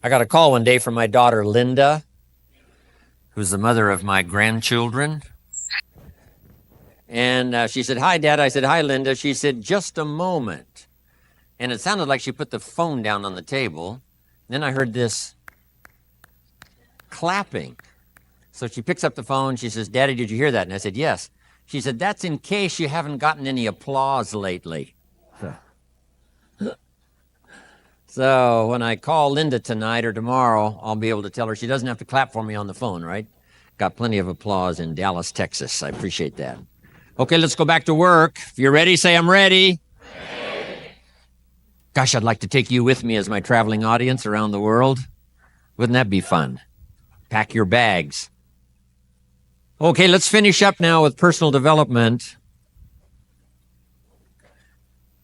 I got a call one day from my daughter, Linda, who's the mother of my grandchildren. And she said, "Hi, Dad." I said, "Hi, Linda." She said, "Just a moment." And it sounded like she put the phone down on the table. Then I heard this clapping. So she picks up the phone. She says, "Daddy, did you hear that?" And I said, "Yes." She said, "That's in case you haven't gotten any applause lately." So when I call Linda tonight or tomorrow, I'll be able to tell her she doesn't have to clap for me on the phone, right? Got plenty of applause in Dallas, Texas. I appreciate that. Okay, let's go back to work. If you're ready, say I'm ready. Gosh, I'd like to take you with me as my traveling audience around the world. Wouldn't that be fun? Pack your bags. Okay, let's finish up now with personal development.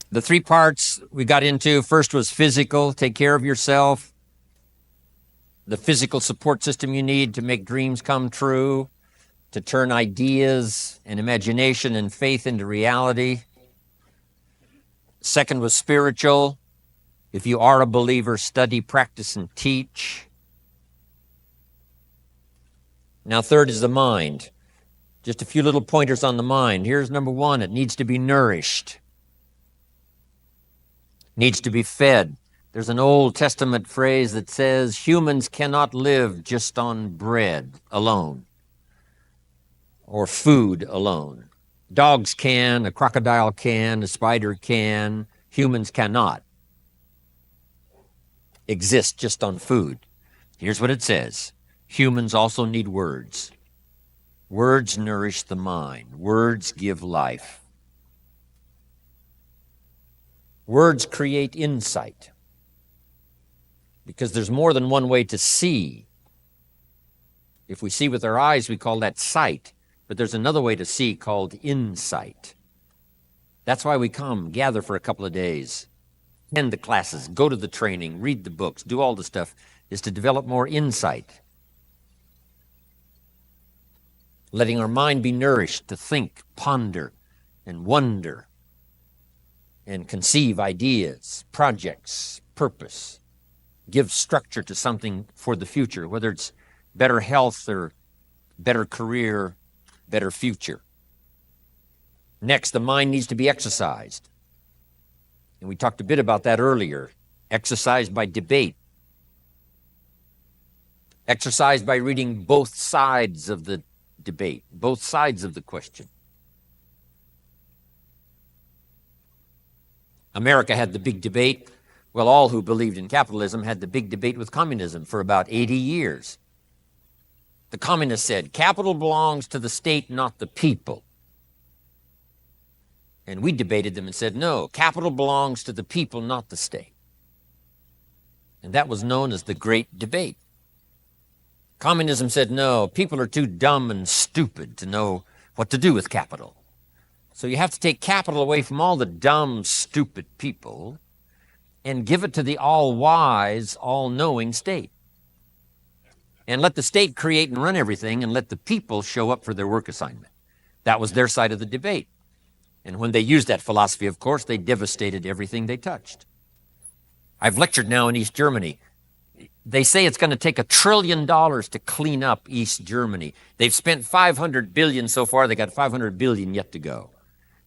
The three parts we got into first was physical, take care of yourself, the physical support system you need to make dreams come true, to turn ideas and imagination and faith into reality. Second was spiritual. If you are a believer, study, practice, and teach. Now, third is the mind. Just a few little pointers on the mind. Here's number one. It needs to be nourished. Needs to be fed. There's an Old Testament phrase that says humans cannot live just on bread alone or food alone. Dogs can, a crocodile can, a spider can. Humans cannot exist just on food. Here's what it says. Humans also need words. Words nourish the mind. Words give life. Words create insight. Because there's more than one way to see. If we see with our eyes, we call that sight. But there's another way to see called insight. That's why we come, gather for a couple of days, attend the classes, go to the training, read the books, do all the stuff, is to develop more insight. Letting our mind be nourished to think, ponder, and wonder, and conceive ideas, projects, purpose, give structure to something for the future, whether it's better health or better career, better future. Next, the mind needs to be exercised. And we talked a bit about that earlier. Exercised by debate. Exercised by reading both sides of the debate, both sides of the question. America had the big debate. Well, all who believed in capitalism had the big debate with communism for about 80 years. The communists said, capital belongs to the state, not the people. And we debated them and said, no, capital belongs to the people, not the state. And that was known as the Great Debate. Communism said, no, people are too dumb and stupid to know what to do with capital. So you have to take capital away from all the dumb, stupid people and give it to the all-wise, all-knowing state. And let the state create and run everything and let the people show up for their work assignment. That was their side of the debate. And when they used that philosophy, of course, they devastated everything they touched. I've lectured now in East Germany. They say it's going to take $1 trillion to clean up East Germany. They've spent $500 billion so far. They got $500 billion yet to go.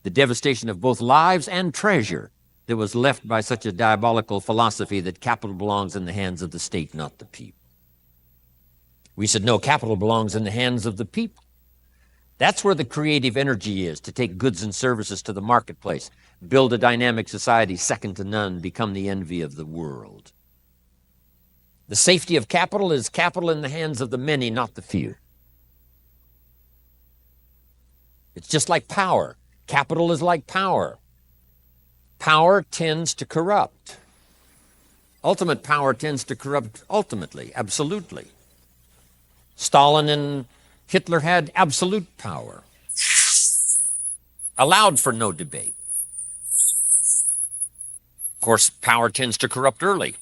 The devastation of both lives and treasure that was left by such a diabolical philosophy that capital belongs in the hands of the state, not the people. We said, no, capital belongs in the hands of the people. That's where the creative energy is, to take goods and services to the marketplace, build a dynamic society second to none, become the envy of the world. The safety of capital is capital in the hands of the many, not the few. It's just like power. Capital is like power. Power tends to corrupt. Ultimate power tends to corrupt ultimately, absolutely. Stalin and Hitler had absolute power, allowed for no debate. Of course, power tends to corrupt early.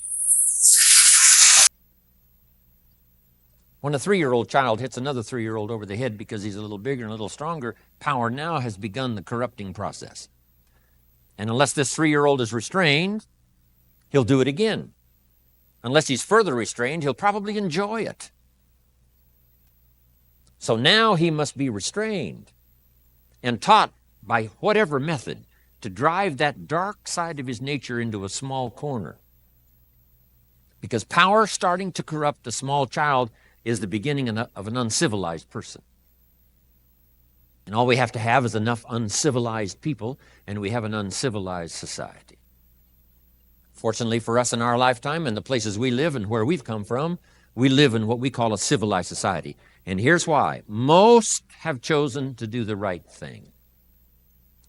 When a 3-year-old child hits another 3-year-old over the head because he's a little bigger and a little stronger, power now has begun the corrupting process. And unless this 3-year-old is restrained, he'll do it again. Unless he's further restrained, he'll probably enjoy it. So now he must be restrained and taught by whatever method to drive that dark side of his nature into a small corner. Because power starting to corrupt a small child is the beginning of an uncivilized person. And all we have to have is enough uncivilized people, and we have an uncivilized society. Fortunately for us in our lifetime and the places we live and where we've come from, we live in what we call a civilized society. And here's why. Most have chosen to do the right thing.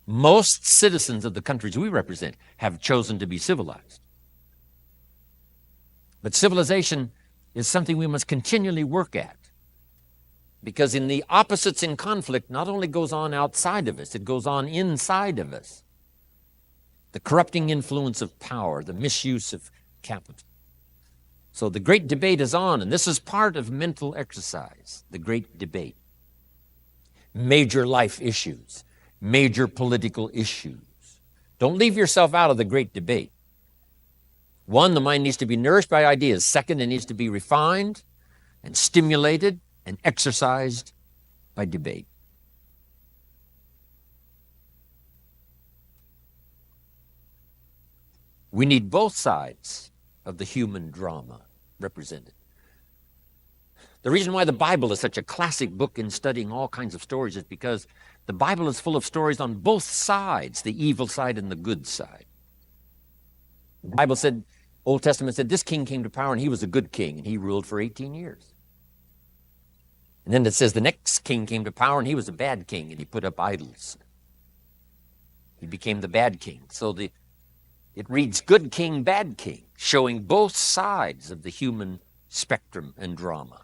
Most citizens of the countries we represent have chosen to be civilized. But civilization is something we must continually work at. Because in the opposites in conflict not only goes on outside of us, it goes on inside of us. The corrupting influence of power, the misuse of capital. So the great debate is on, and this is part of mental exercise, the great debate. Major life issues, major political issues. Don't leave yourself out of the great debate. One, the mind needs to be nourished by ideas. Second, it needs to be refined and stimulated and exercised by debate. We need both sides of the human drama represented. The reason why the Bible is such a classic book in studying all kinds of stories is because the Bible is full of stories on both sides, the evil side and the good side. The Bible said, Old Testament said, this king came to power and he was a good king and he ruled for 18 years. And then it says the next king came to power and he was a bad king and he put up idols. He became the bad king. So it reads good king, bad king, showing both sides of the human spectrum and drama.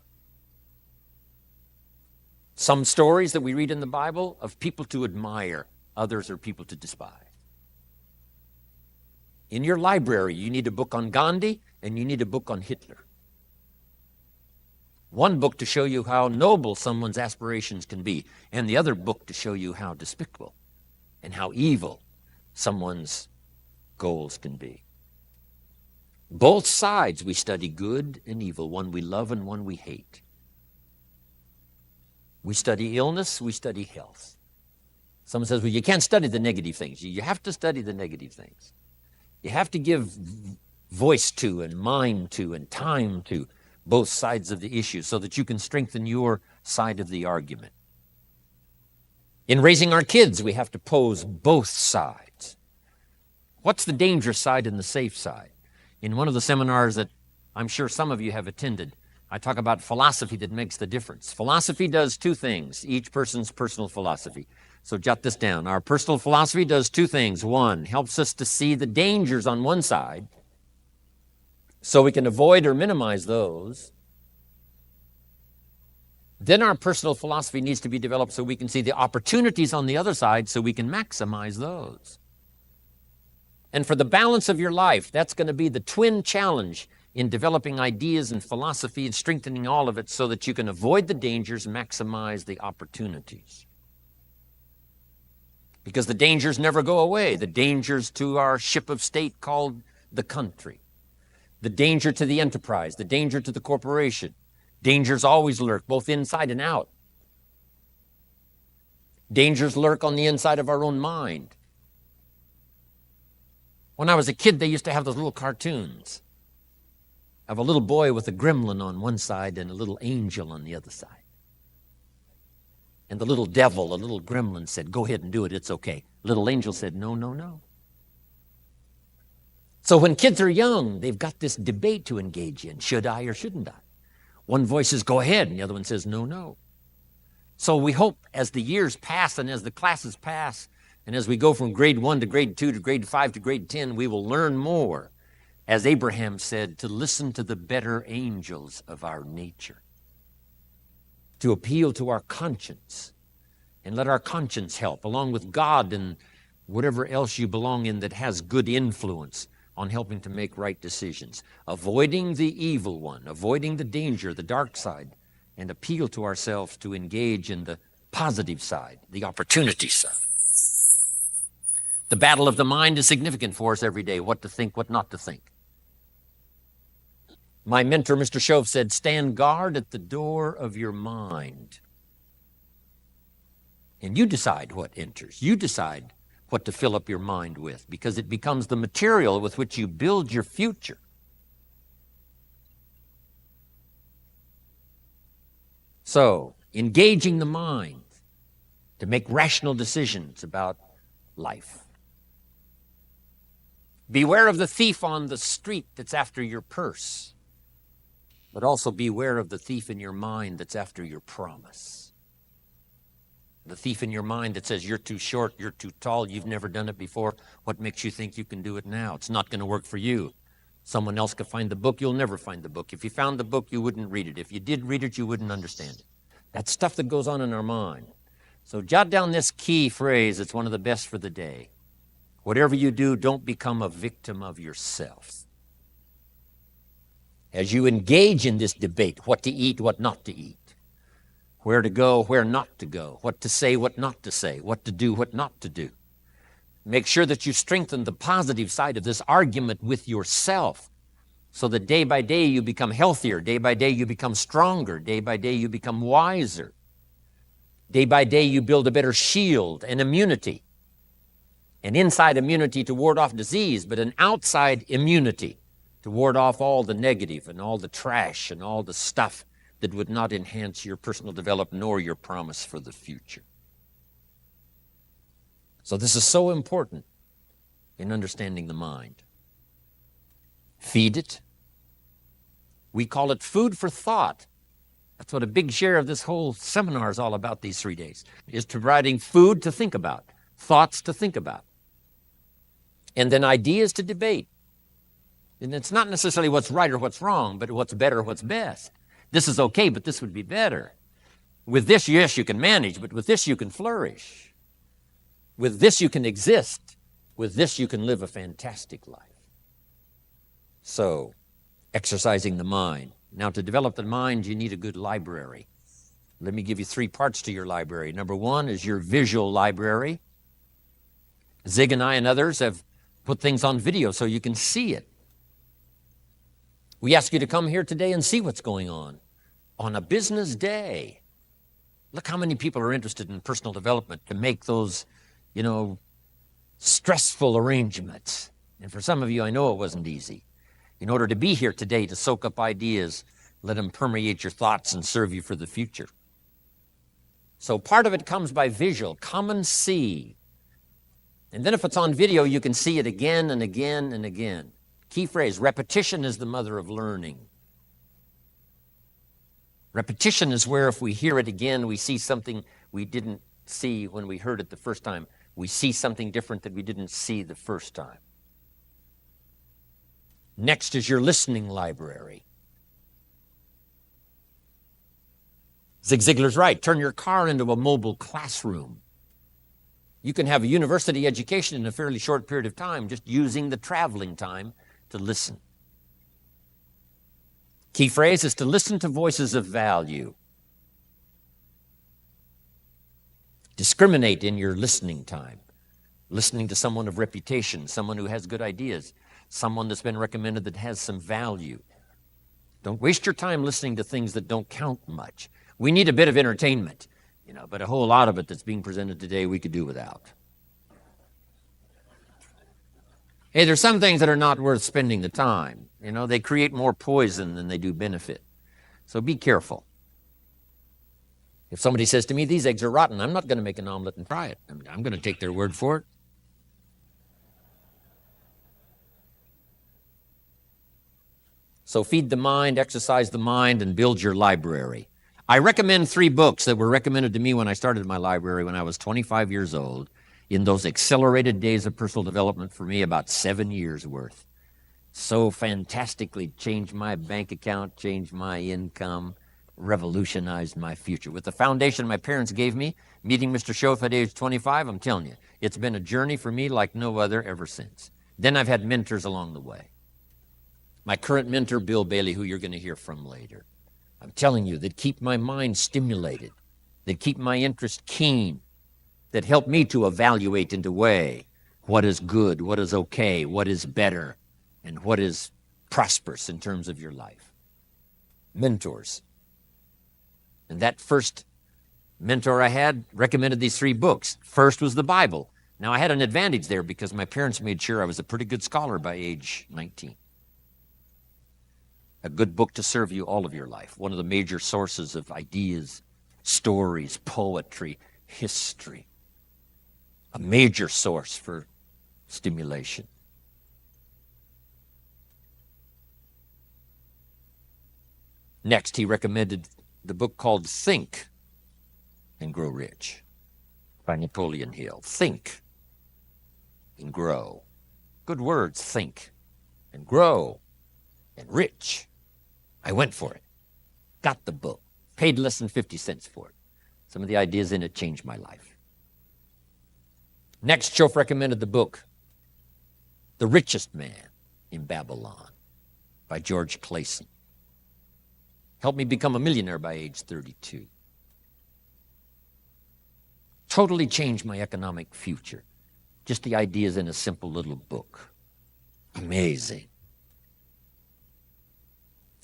Some stories that we read in the Bible of people to admire, others are people to despise. In your library, you need a book on Gandhi and you need a book on Hitler. One book to show you how noble someone's aspirations can be, and the other book to show you how despicable and how evil someone's goals can be. Both sides we study good and evil, one we love and one we hate. We study illness, we study health. Someone says, well, you can't study the negative things. You have to study the negative things. You have to give voice to and mind to and time to both sides of the issue so that you can strengthen your side of the argument. In raising our kids, we have to pose both sides. What's the dangerous side and the safe side? In one of the seminars that I'm sure some of you have attended, I talk about philosophy that makes the difference. Philosophy does two things, each person's personal philosophy. So jot this down. Our personal philosophy does two things. One, helps us to see the dangers on one side so we can avoid or minimize those. Then our personal philosophy needs to be developed so we can see the opportunities on the other side so we can maximize those. And for the balance of your life, that's going to be the twin challenge in developing ideas and philosophy and strengthening all of it so that you can avoid the dangers, maximize the opportunities. Because the dangers never go away. The dangers to our ship of state called the country. The danger to the enterprise, the danger to the corporation. Dangers always lurk, both inside and out. Dangers lurk on the inside of our own mind. When I was a kid, they used to have those little cartoons of a little boy with a gremlin on one side and a little angel on the other side. And the little devil, the little gremlin said, go ahead and do it, it's okay. Little angel said, no, no, no. So when kids are young, they've got this debate to engage in. Should I or shouldn't I? One voice says, go ahead, and the other one says, no, no. So we hope as the years pass and as the classes pass, and as we go from grade 1 to grade 2 to grade 5 to grade 10, we will learn more, as Abraham said, to listen to the better angels of our nature, to appeal to our conscience, and let our conscience help, along with God and whatever else you belong in that has good influence on helping to make right decisions, avoiding the evil one, avoiding the danger, the dark side, and appeal to ourselves to engage in the positive side, the opportunity side. The battle of the mind is significant for us every day, what to think, what not to think. My mentor, Mr. Shove, said, stand guard at the door of your mind. And you decide what enters. You decide what to fill up your mind with, because it becomes the material with which you build your future. So, engaging the mind to make rational decisions about life. Beware of the thief on the street that's after your purse, but also beware of the thief in your mind that's after your promise. The thief in your mind that says you're too short, you're too tall, you've never done it before. What makes you think you can do it now? It's not going to work for you. Someone else could find the book. You'll never find the book. If you found the book, you wouldn't read it. If you did read it, you wouldn't understand it. That's stuff that goes on in our mind. So jot down this key phrase. It's one of the best for the day. Whatever you do, don't become a victim of yourself. As you engage in this debate, what to eat, what not to eat, where to go, where not to go, what to say, what not to say, what to do, what not to do, make sure that you strengthen the positive side of this argument with yourself, so that day by day you become healthier, day by day you become stronger, day by day you become wiser. Day by day you build a better shield and immunity. An inside immunity to ward off disease, but an outside immunity to ward off all the negative and all the trash and all the stuff that would not enhance your personal development nor your promise for the future. So this is so important in understanding the mind. Feed it. We call it food for thought. That's what a big share of this whole seminar is all about these 3 days, is providing food to think about, thoughts to think about, and then ideas to debate. And it's not necessarily what's right or what's wrong, but what's better or what's best. This is okay, but this would be better. With this, yes, you can manage, but with this, you can flourish. With this, you can exist. With this, you can live a fantastic life. So, exercising the mind. Now, to develop the mind, you need a good library. Let me give you 3 parts to your library. Number 1 is your visual library. Zig and I and others have put things on video so you can see it. We ask you to come here today and see what's going on a business day. Look how many people are interested in personal development to make those, stressful arrangements. And for some of you, I know it wasn't easy. In order to be here today to soak up ideas, let them permeate your thoughts and serve you for the future. So part of it comes by visual. Come and see. And then if it's on video, you can see it again and again and again. Key phrase, repetition is the mother of learning. Repetition is where if we hear it again, we see something we didn't see when we heard it the first time. We see something different that we didn't see the first time. Next is your listening library. Zig Ziglar's right. Turn your car into a mobile classroom. You can have a university education in a fairly short period of time just using the traveling time to listen. Key phrase is to listen to voices of value. Discriminate in your listening time. Listening to someone of reputation, someone who has good ideas, someone that's been recommended that has some value. Don't waste your time listening to things that don't count much. We need a bit of entertainment, but a whole lot of it that's being presented today we could do without. Hey, there's some things that are not worth spending the time. They create more poison than they do benefit. So be careful. If somebody says to me, these eggs are rotten, I'm not going to make an omelet and fry it. I'm going to take their word for it. So feed the mind, exercise the mind, and build your library. I recommend 3 books that were recommended to me when I started my library when I was 25 years old. In those accelerated days of personal development, for me, about 7 years worth. So fantastically changed my bank account, changed my income, revolutionized my future. With the foundation my parents gave me, meeting Mr. Schoaf at age 25, I'm telling you, it's been a journey for me like no other ever since. Then I've had mentors along the way. My current mentor, Bill Bailey, who you're going to hear from later. I'm telling you, that keep my mind stimulated, that keep my interest keen, that help me to evaluate and to weigh what is good, what is okay, what is better, and what is prosperous in terms of your life. mentors. And that first mentor I had recommended these 3 books. First was the Bible. Now, I had an advantage there because my parents made sure I was a pretty good scholar by age 19. A good book to serve you all of your life. One of the major sources of ideas, stories, poetry, history. A major source for stimulation. Next, he recommended the book called Think and Grow Rich by Napoleon Hill. Think and grow. Good words, think and grow and rich. I went for it. Got the book. Paid less than 50 cents for it. Some of the ideas in it changed my life. Next, Schoaf recommended the book The Richest Man in Babylon by George Clayson. Helped me become a millionaire by age 32. Totally changed my economic future. Just the ideas in a simple little book. Amazing.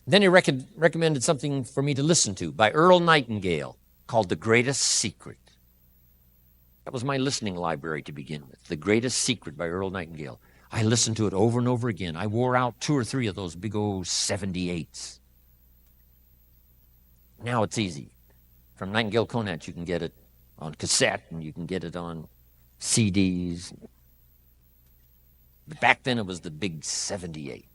Then he recommended something for me to listen to by Earl Nightingale called The Greatest Secret. That was my listening library to begin with. The Greatest Secret by Earl Nightingale. I listened to it over and over again. I wore out 2 or 3 of those big old 78s. Now it's easy. From Nightingale Conant, you can get it on cassette, and you can get it on CDs. But back then, it was the big 78.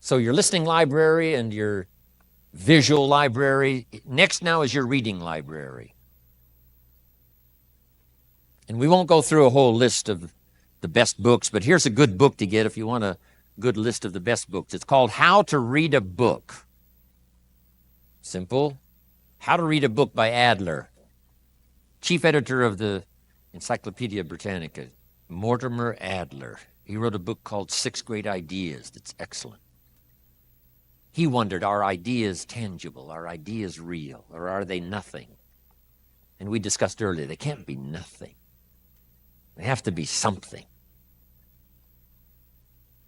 So your listening library and your visual library. Next now is your reading library. And we won't go through a whole list of the best books, but here's a good book to get if you want a good list of the best books. It's called How to Read a Book. Simple. How to Read a Book by Adler. Chief editor of the Encyclopedia Britannica, Mortimer Adler. He wrote a book called 6 Great Ideas that's excellent. He wondered, are ideas tangible? Are ideas real? Or are they nothing? And we discussed earlier, they can't be nothing. They have to be something.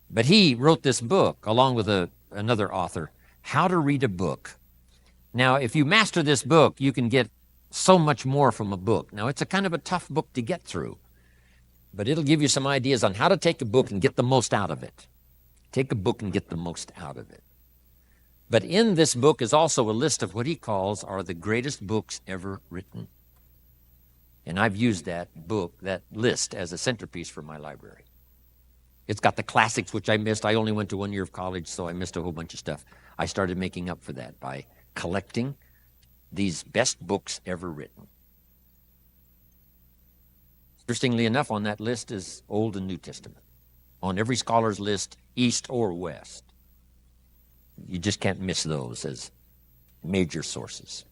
But he wrote this book, along with another author, How to Read a Book. Now, if you master this book, you can get so much more from a book. Now, it's a kind of a tough book to get through, but it'll give you some ideas on how to take a book and get the most out of it. Take a book and get the most out of it. But in this book is also a list of what he calls are the greatest books ever written. And I've used that book, that list, as a centerpiece for my library. It's got the classics, which I missed. I only went to 1 year of college, so I missed a whole bunch of stuff. I started making up for that by collecting these best books ever written. Interestingly enough, on that list is Old and New Testament. On every scholar's list, East or West. You just can't miss those as major sources.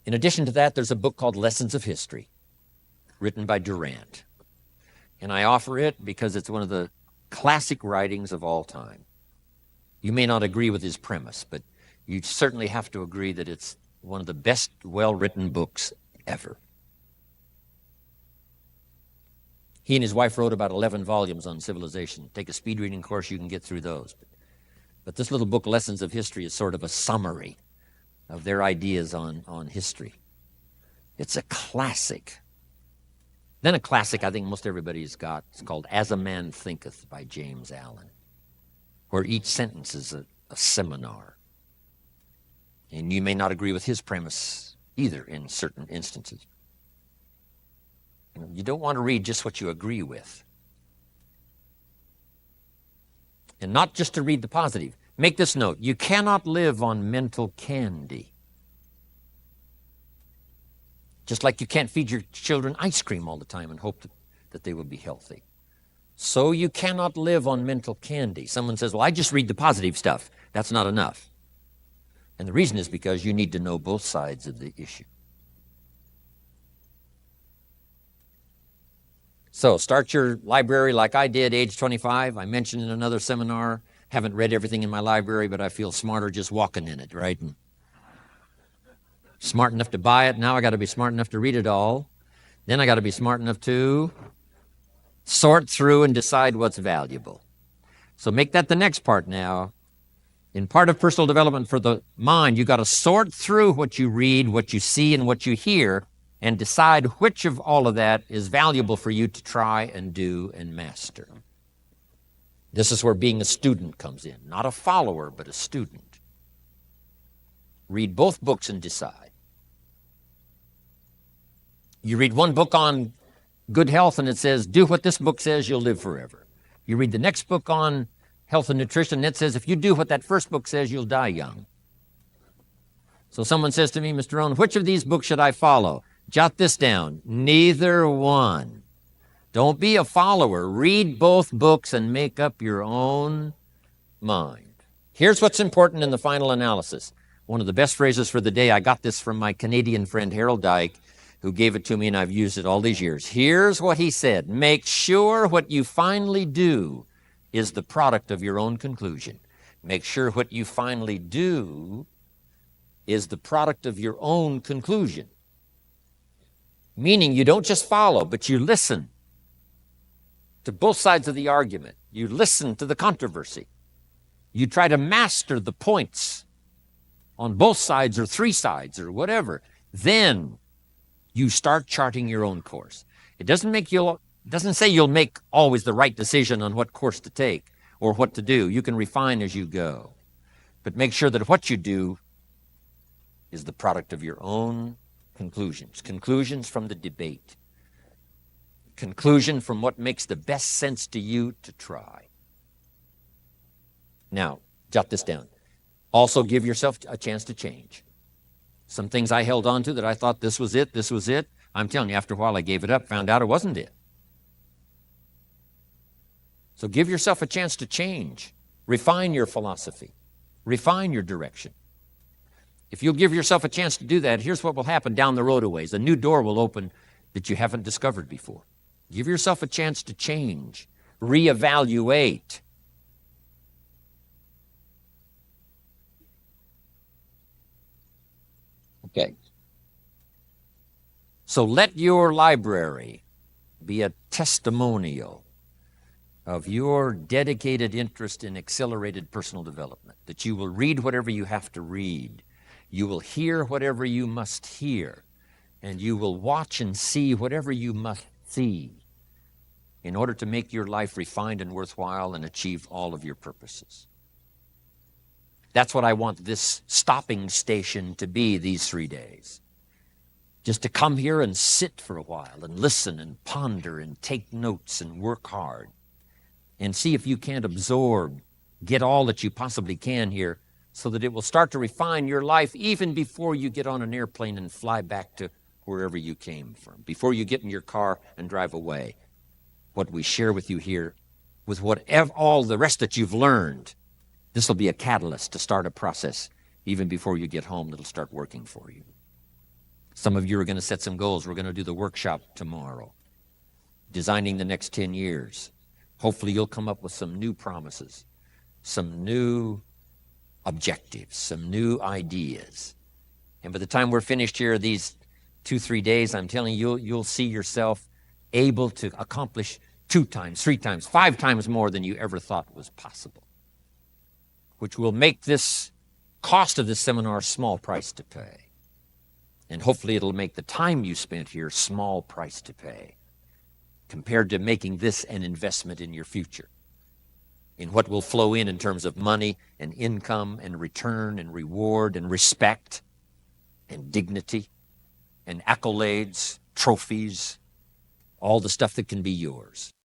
In addition to that, there's a book called Lessons of History, written by Durant. And I offer it because it's one of the classic writings of all time. You may not agree with his premise, but you certainly have to agree that it's one of the best well-written books ever. He and his wife wrote about 11 volumes on civilization. Take a speed reading course, you can get through those. But this little book, Lessons of History, is sort of a summary of their ideas on history. It's a classic. Then a classic I think most everybody's got. It's called As a Man Thinketh by James Allen, where each sentence is a seminar. And you may not agree with his premise either in certain instances. You don't want to read just what you agree with. And not just to read the positive. Make this note. You cannot live on mental candy. Just like you can't feed your children ice cream all the time and hope that they will be healthy. So you cannot live on mental candy. Someone says, well, I just read the positive stuff. That's not enough. And the reason is because you need to know both sides of the issue. So start your library like I did, age 25. I mentioned in another seminar, haven't read everything in my library, but I feel smarter just walking in it, right? And smart enough to buy it. Now I got to be smart enough to read it all. Then I got to be smart enough to sort through and decide what's valuable. So make that the next part now. In part of personal development for the mind, you got to sort through what you read, what you see, and what you hear, and decide which of all of that is valuable for you to try and do and master. This is where being a student comes in. Not a follower, but a student. Read both books and decide. You read one book on good health and it says, do what this book says, you'll live forever. You read the next book on health and nutrition and it says, if you do what that first book says, you'll die young. So someone says to me, Mr. Rohn, which of these books should I follow? Jot this down. Neither one. Don't be a follower. Read both books and make up your own mind. Here's what's important in the final analysis. One of the best phrases for the day, I got this from my Canadian friend Harold Dyke, who gave it to me, and I've used it all these years. Here's what he said. Make sure what you finally do is the product of your own conclusion. Make sure what you finally do is the product of your own conclusion. Meaning you don't just follow, but you listen to both sides of the argument. You listen to the controversy. You try to master the points on both sides or three sides or whatever. Then you start charting your own course. It doesn't say you'll make always the right decision on what course to take or what to do. You can refine as you go. But make sure that what you do is the product of your own conclusions. Conclusions from the debate. Conclusion from what makes the best sense to you to try. Now, jot this down. Also give yourself a chance to change. Some things I held on to that I thought this was it. I'm telling you, after a while I gave it up, found out it wasn't it. So give yourself a chance to change. Refine your philosophy. Refine your direction. If you'll give yourself a chance to do that, here's what will happen down the road a ways. A new door will open that you haven't discovered before. Give yourself a chance to change. Reevaluate. Okay. So let your library be a testimonial of your dedicated interest in accelerated personal development, that you will read whatever you have to read, you will hear whatever you must hear, and you will watch and see whatever you must see in order to make your life refined and worthwhile and achieve all of your purposes. That's what I want this stopping station to be these 3 days. Just to come here and sit for a while and listen and ponder and take notes and work hard and see if you can't absorb, get all that you possibly can here so that it will start to refine your life even before you get on an airplane and fly back to wherever you came from, before you get in your car and drive away. What we share with you here, with whatever all the rest that you've learned, this will be a catalyst to start a process even before you get home that'll start working for you. Some of you are going to set some goals. We're going to do the workshop tomorrow, designing the next 10 years. Hopefully you'll come up with some new promises, some new objectives, some new ideas. And by the time we're finished here, these 2-3 days, I'm telling you, you'll see yourself able to accomplish 2 times, 3 times, 5 times more than you ever thought was possible, which will make this cost of this seminar a small price to pay. And hopefully it'll make the time you spent here small price to pay compared to making this an investment in your future, in what will flow in terms of money and income and return and reward and respect and dignity and accolades, trophies, all the stuff that can be yours.